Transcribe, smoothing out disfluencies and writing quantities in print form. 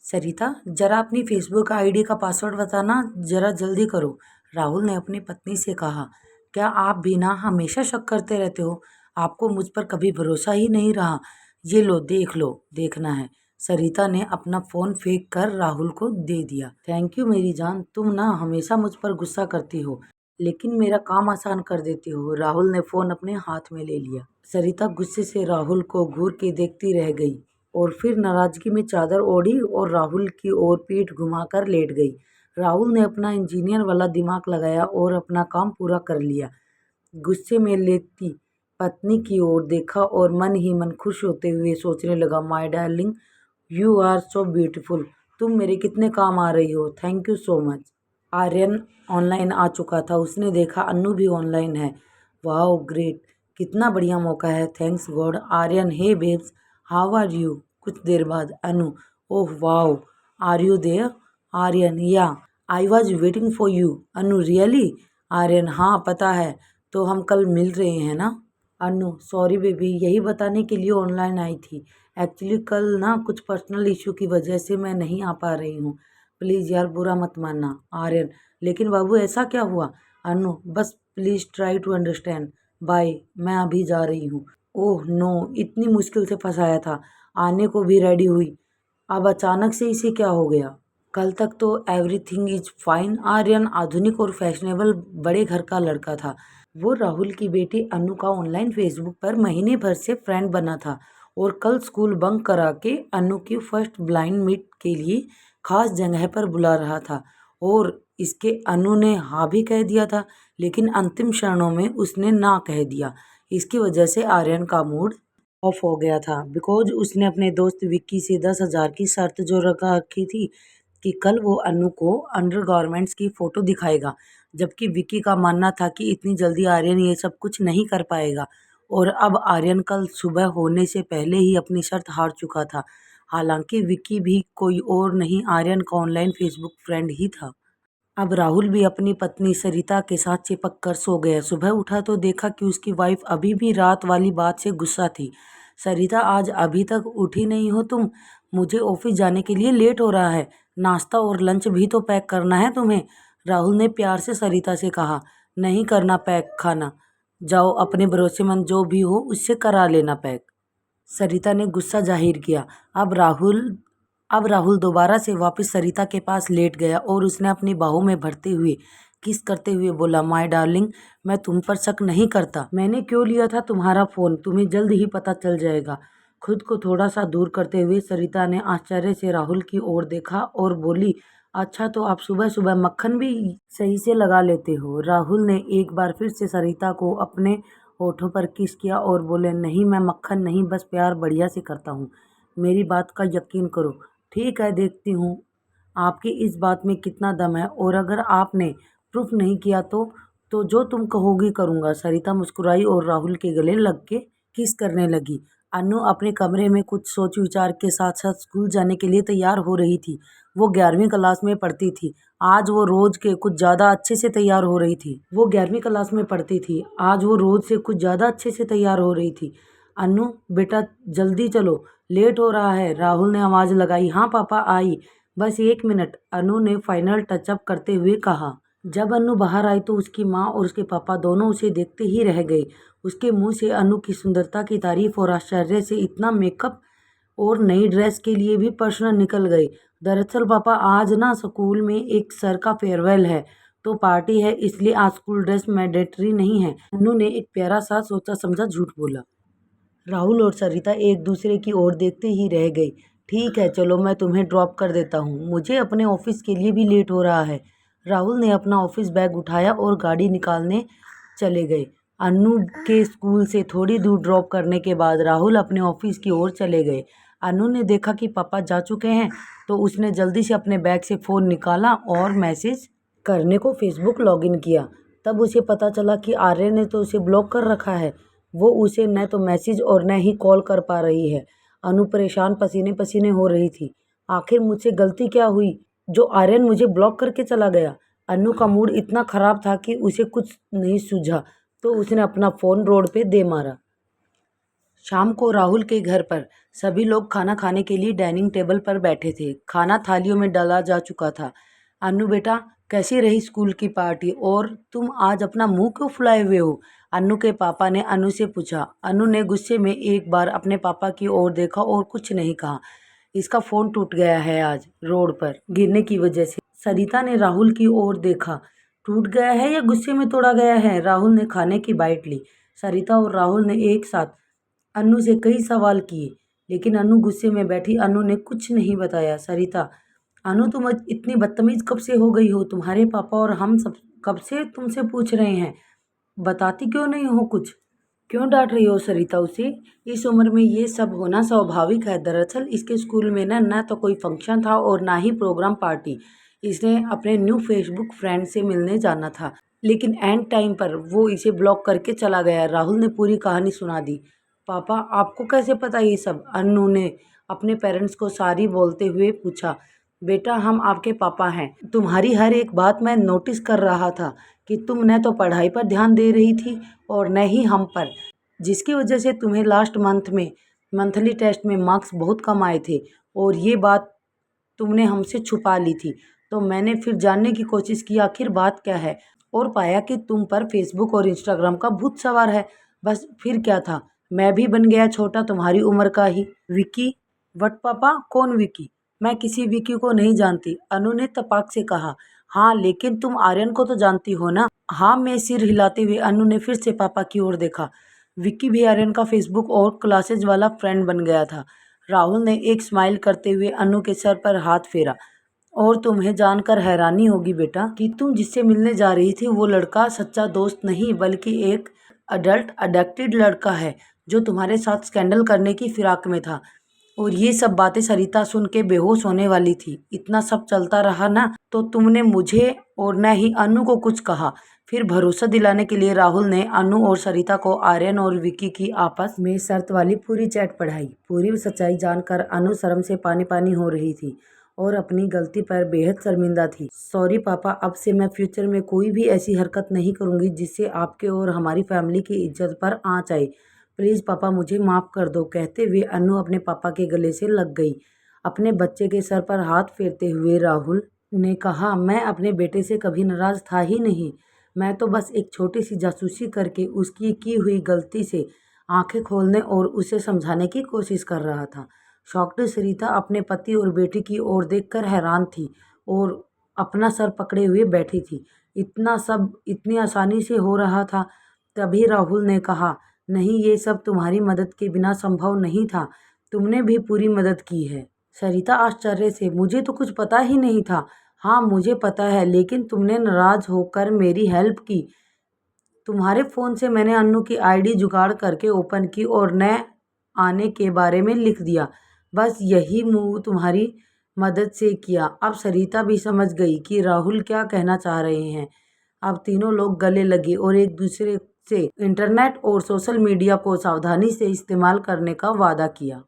सरिता, जरा अपनी Facebook ID का पासवर्ड बताना, जरा जल्दी करो। राहुल ने अपनी पत्नी से कहा। क्या आप भी ना हमेशा शक करते रहते हो? आपको मुझ पर कभी भरोसा ही नहीं रहा। ये लो, देख लो, देखना है। सरिता ने अपना फोन फेंक कर राहुल को दे दिया। थैंक यू मेरी जान, तुम ना हमेशा मुझ पर गुस्सा करती हो, लेकिन मेरा काम आसान कर देती हो। राहुल ने फोन अपने हाथ में ले लिया। सरिता गुस्से से राहुल को घूर के देखती रह गई और फिर नाराजगी में चादर ओढ़ी और राहुल की ओर पीठ घुमाकर लेट गई। राहुल ने अपना इंजीनियर वाला दिमाग लगाया और अपना काम पूरा कर लिया। गुस्से में लेटी पत्नी की ओर देखा और मन ही मन खुश होते हुए सोचने लगा, my darling, you are so beautiful. तुम मेरे कितने काम आ रही हो। Thank you so much. Aryan online आ चुका था। उसने देखा अन्नू भी ऑनलाइन है। वाह ग्रेट, कितना बढ़िया मौका है। Thanks God. Aryan, hey babes, how are you? कुछ देर बाद Anu, oh wow, are you there? Aryan, yeah, I was waiting for you. Anu, really? Aryan, हाँ पता है, तो हम कल मिल रहे हैं ना? अनु, सॉरी बेबी, यही बताने के लिए ऑनलाइन आई थी। एक्चुअली कल ना कुछ पर्सनल इशू की वजह से मैं नहीं आ पा रही हूँ। प्लीज़ यार, बुरा मत मानना। आर्यन, लेकिन बाबू ऐसा क्या हुआ? अनु, बस please try to understand. Bye, मैं अभी जा रही हूँ। ओह नो, इतनी मुश्किल से फंसाया था, आने को भी रेडी हुई, अब अचानक से इसे क्या हो गया? कल तक तो एवरीथिंग इज फाइन। आर्यन आधुनिक और फैशनेबल बड़े घर का लड़का था। वो राहुल की बेटी अनु का ऑनलाइन फेसबुक पर महीने भर से फ्रेंड बना था और कल स्कूल बंक करा के अनु की फर्स्ट ब्लाइंड मीट के लिए खास जगह पर बुला रहा था। और इसके अनु ने हाँ भी कह दिया था, लेकिन अंतिम क्षणों में उसने ना कह दिया। इसकी वजह से आर्यन का मूड ऑफ हो गया था, बिकॉज उसने अपने दोस्त विक्की से 10,000 की शर्त जो रखी थी कि कल वो अनु को अंडरगारमेंट्स की फ़ोटो दिखाएगा, जबकि विक्की का मानना था कि इतनी जल्दी आर्यन ये सब कुछ नहीं कर पाएगा। और अब आर्यन कल सुबह होने से पहले ही अपनी शर्त हार चुका था। हालांकि विक्की भी कोई और नहीं, आर्यन का ऑनलाइन फेसबुक फ्रेंड ही था। अब राहुल भी अपनी पत्नी सरिता के साथ चिपक कर सो गया। सुबह उठा तो देखा कि उसकी वाइफ अभी भी रात वाली बात से गुस्सा थी। सरिता, आज अभी तक उठी नहीं हो तुम? मुझे ऑफिस जाने के लिए लेट हो रहा है। नाश्ता और लंच भी तो पैक करना है तुम्हें। राहुल ने प्यार से सरिता से कहा। नहीं करना पैक खाना, जाओ अपने भरोसेमंद जो भी हो उससे करा लेना पैक। सरिता ने गुस्सा जाहिर किया। अब राहुल दोबारा से वापस सरिता के पास लेट गया और उसने अपनी बाहों में भरते हुए किस करते हुए बोला, माय डार्लिंग, मैं तुम पर शक नहीं करता। मैंने क्यों लिया था तुम्हारा फ़ोन, तुम्हें जल्द ही पता चल जाएगा। खुद को थोड़ा सा दूर करते हुए सरिता ने आश्चर्य से राहुल की ओर देखा और बोली, अच्छा तो आप सुबह सुबह मक्खन भी सही से लगा लेते हो। राहुल ने एक बार फिर से सरिता को अपने होठों पर किस किया और बोले, नहीं मैं मक्खन नहीं, बस प्यार बढ़िया से करता हूँ। मेरी बात का यकीन करो। ठीक है, देखती हूँ आपकी इस बात में कितना दम है, और अगर आपने प्रूफ नहीं किया तो जो तुम कहोगी करूँगा। सरिता मुस्कुराई और राहुल के गले लग के किस करने लगी। अनु अपने कमरे में कुछ सोच विचार के साथ साथ स्कूल जाने के लिए तैयार हो रही थी। वो 11वीं क्लास में पढ़ती थी। आज वो रोज के कुछ ज़्यादा अच्छे से तैयार हो रही थी। वो 11वीं क्लास में पढ़ती थी। आज वो रोज से कुछ ज़्यादा अच्छे से तैयार हो रही थी। अनु बेटा, जल्दी चलो, लेट हो रहा है। राहुल ने आवाज़ लगाई। हाँ पापा, आई, बस 1 मिनट, अनु ने फाइनल टचअप करते हुए कहा। जब अनु बाहर आई तो उसकी माँ और उसके पापा दोनों उसे देखते ही रह गए। उसके मुंह से अनु की सुंदरता की तारीफ और आश्चर्य से इतना मेकअप और नई ड्रेस के लिए भी प्रश्न निकल गए। दरअसल पापा, आज ना स्कूल में एक सर का फेयरवेल है, तो पार्टी है, इसलिए आज स्कूल ड्रेस मैंडेटरी नहीं है। अनु ने एक प्यारा सा सोचा समझा झूठ बोला। राहुल और सरिता एक दूसरे की ओर देखते ही रह गई। ठीक है, चलो मैं तुम्हें ड्रॉप कर देता हूँ, मुझे अपने ऑफिस के लिए भी लेट हो रहा है। राहुल ने अपना ऑफिस बैग उठाया और गाड़ी निकालने चले गए। अनु के स्कूल से थोड़ी दूर ड्रॉप करने के बाद राहुल अपने ऑफिस की ओर चले गए। अनु ने देखा कि पापा जा चुके हैं, तो उसने जल्दी से अपने बैग से फ़ोन निकाला और मैसेज करने को फेसबुक लॉगिन किया। तब उसे पता चला कि आर्य ने तो उसे ब्लॉक कर रखा है। वो उसे न तो मैसेज और न ही कॉल कर पा रही है। अनु परेशान पसीने पसीने हो रही थी। आखिर मुझसे गलती क्या हुई जो आर्यन मुझे ब्लॉक करके चला गया? अनु का मूड इतना ख़राब था कि उसे कुछ नहीं सूझा, तो उसने अपना फ़ोन रोड पे दे मारा। शाम को राहुल के घर पर सभी लोग खाना खाने के लिए डाइनिंग टेबल पर बैठे थे। खाना थालियों में डाला जा चुका था। अन्नू बेटा, कैसी रही स्कूल की पार्टी और तुम आज अपना मुंह क्यों फुलाए हुए हो? अन्नू के पापा ने अनु से पूछा। अनु ने गुस्से में एक बार अपने पापा की ओर देखा और कुछ नहीं कहा। इसका फोन टूट गया है आज रोड पर गिरने की वजह से। सरिता ने राहुल की ओर देखा। टूट गया है या गुस्से में तोड़ा गया है? राहुल ने खाने की बाइट ली। सरिता और राहुल ने एक साथ अनु से कई सवाल किए, लेकिन अनु गुस्से में बैठी। अनु ने कुछ नहीं बताया। सरिता, अनु तुम इतनी बदतमीज कब से हो गई हो? तुम्हारे पापा और हम सब कब से तुमसे पूछ रहे हैं, बताती क्यों नहीं हो कुछ? क्यों डांट रही हो सरिता उसे? इस उम्र में ये सब होना स्वाभाविक है। दरअसल इसके स्कूल में ना तो कोई फंक्शन था और ना ही प्रोग्राम पार्टी। इसने अपने न्यू फेसबुक फ्रेंड से मिलने जाना था, लेकिन एंड टाइम पर वो इसे ब्लॉक करके चला गया। राहुल ने पूरी कहानी सुना दी। पापा, आपको कैसे पता ये सब? अन्नू ने अपने पेरेंट्स को सारी बोलते हुए पूछा। बेटा, हम आपके पापा हैं। तुम्हारी हर एक बात मैं नोटिस कर रहा था कि तुम न तो पढ़ाई पर ध्यान दे रही थी और न ही हम पर, जिसकी वजह से तुम्हें लास्ट मंथ में मंथली टेस्ट में मार्क्स बहुत कम आए थे और ये बात तुमने हमसे छुपा ली थी। तो मैंने फिर जानने की कोशिश की आखिर बात क्या है, और पाया कि तुम पर फेसबुक और इंस्टाग्राम का भूत सवार है। बस फिर क्या था, मैं भी बन गया छोटा तुम्हारी उम्र का ही। विकी? वट पापा, कौन विकी? मैं किसी विकी को नहीं जानती, अनु ने तपाक से कहा। हाँ, लेकिन तुम आर्यन को तो जानती हो ना? हाँ, मैं सिर हिलाते हुए अनु ने फिर से पापा की ओर देखा। विक्की भी आर्यन का फेसबुक और क्लासेज वाला फ्रेंड बन गया था। राहुल ने एक स्माइल करते हुए अनु के सर पर हाथ फेरा। और तुम्हें जानकर हैरानी होगी बेटा कि तुम जिससे मिलने जा रही थी वो लड़का सच्चा दोस्त नहीं बल्कि एक अडल्ट अडेक्टेड लड़का है जो तुम्हारे साथ स्कैंडल करने की फिराक में था। और ये सब बातें सरिता सुन के बेहोश होने वाली थी। इतना सब चलता रहा ना तो तुमने मुझे और न ही अनु को कुछ कहा। फिर भरोसा दिलाने के लिए राहुल ने अनु और सरिता को आर्यन और विकी की आपस में शर्त वाली पूरी चैट पढ़ाई। पूरी सच्चाई जानकर अनु शर्म से पानी पानी हो रही थी और अपनी गलती पर बेहद शर्मिंदा थी। सॉरी पापा, अब से मैं फ्यूचर में कोई भी ऐसी हरकत नहीं करूँगी जिससे आपके और हमारी फैमिली की इज्जत पर आँच आए। प्लीज़ पापा, मुझे माफ़ कर दो। कहते हुए अनु अपने पापा के गले से लग गई। अपने बच्चे के सर पर हाथ फेरते हुए राहुल ने कहा, मैं अपने बेटे से कभी नाराज़ था ही नहीं। मैं तो बस एक छोटी सी जासूसी करके उसकी की हुई गलती से आंखें खोलने और उसे समझाने की कोशिश कर रहा था। शॉक्ड सरिता अपने पति और बेटी की ओर देखकर हैरान थी और अपना सर पकड़े हुए बैठी थी। इतना सब इतनी आसानी से हो रहा था। तभी राहुल ने कहा, नहीं, ये सब तुम्हारी मदद के बिना संभव नहीं था। तुमने भी पूरी मदद की है। सरिता आश्चर्य से, मुझे तो कुछ पता ही नहीं था। हाँ, मुझे पता है, लेकिन तुमने नाराज़ होकर मेरी हेल्प की। तुम्हारे फ़ोन से मैंने अन्नू की आईडी जुगाड़ करके ओपन की और न आने के बारे में लिख दिया। बस यही मूव तुम्हारी मदद से किया। अब सरिता भी समझ गई कि राहुल क्या कहना चाह रहे हैं। अब तीनों लोग गले लगे और एक दूसरे से इंटरनेट और सोशल मीडिया को सावधानी से इस्तेमाल करने का वादा किया।